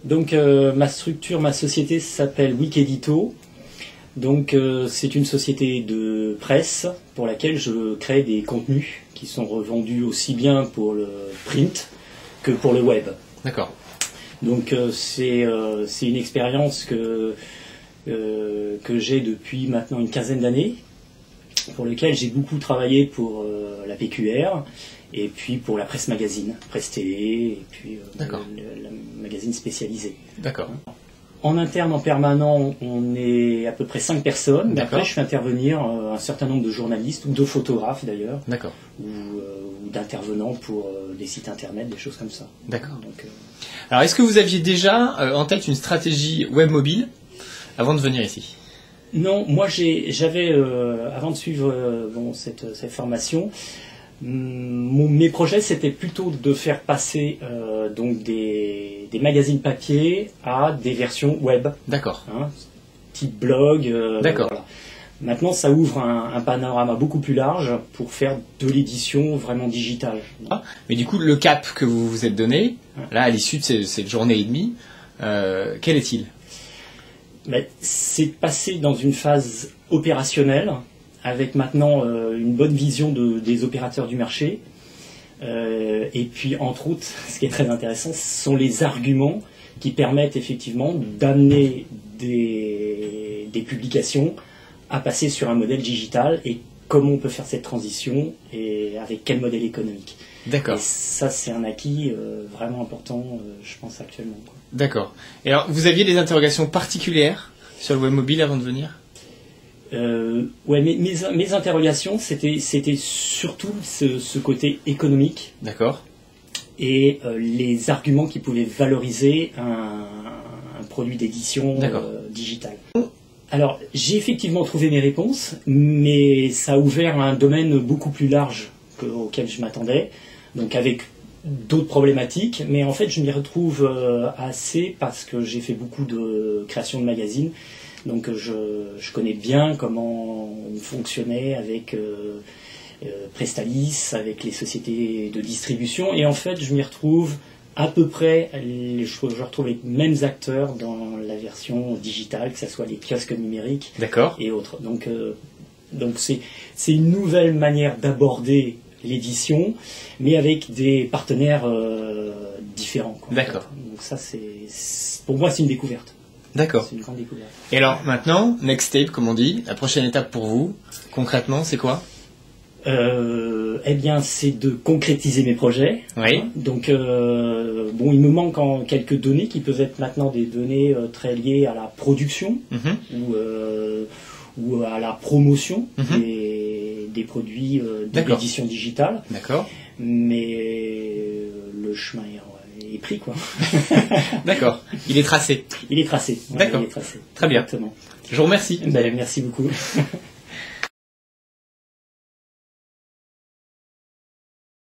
Donc ma structure, ma société s'appelle Wikidito. Donc c'est une société de presse pour laquelle je crée des contenus qui sont revendus aussi bien pour le print que pour le web. D'accord. Donc c'est une expérience que j'ai depuis maintenant une quinzaine d'années, pour lequel j'ai beaucoup travaillé pour la PQR et puis pour la presse magazine, presse télé et puis la magazine spécialisée. D'accord. En interne, en permanent, on est à peu près 5 personnes. Mais après, je fais intervenir un certain nombre de journalistes, ou de photographes d'ailleurs, ou d'intervenants pour des sites internet, des choses comme ça. D'accord. Alors, est-ce que vous aviez déjà en tête une stratégie web mobile avant de venir ici? Non, moi j'avais, avant de suivre cette formation, mes projets c'était plutôt de faire passer donc des magazines papier à des versions web. D'accord. Type blog. D'accord. Voilà. Maintenant ça ouvre un panorama beaucoup plus large pour faire de l'édition vraiment digitale. Mais du coup le cap que vous vous êtes donné, là à l'issue de cette journée et demie, quel est-il? C'est passer dans une phase opérationnelle avec maintenant une bonne vision des opérateurs du marché. Et puis, entre autres, ce qui est très intéressant, ce sont les arguments qui permettent effectivement d'amener des publications à passer sur un modèle digital et comment on peut faire cette transition et avec quel modèle économique. D'accord. Et ça, c'est un acquis vraiment important, je pense, actuellement. D'accord. Et alors, vous aviez des interrogations particulières sur le web mobile avant de venir? Ouais, mes interrogations, c'était surtout ce côté économique. D'accord. Et les arguments qui pouvaient valoriser un produit d'édition digital. Alors, j'ai effectivement trouvé mes réponses, mais ça a ouvert un domaine beaucoup plus large auquel je m'attendais, donc avec d'autres problématiques, mais en fait je m'y retrouve assez parce que j'ai fait beaucoup de création de magazines. Donc je connais bien comment on fonctionnait avec Prestalis, avec les sociétés de distribution, et en fait je m'y retrouve à peu près, je retrouve les mêmes acteurs dans la version digitale, que ce soit les kiosques numériques et autres. Donc c'est une nouvelle manière d'aborder l'édition, mais avec des partenaires différents. D'accord. Donc ça, pour moi, c'est une découverte. D'accord. C'est une grande découverte. Et alors maintenant, next step, comme on dit, la prochaine étape pour vous, concrètement, c'est quoi? Eh bien, c'est de concrétiser mes projets. Oui. Donc, il me manque quelques données qui peuvent être maintenant des données très liées à la production ou à la promotion des produits de l'édition digitale. D'accord. Mais le chemin est pris, quoi. D'accord. Il est tracé. Il est tracé. D'accord. Il est tracé. Très bien. Exactement. Je vous remercie. Merci beaucoup.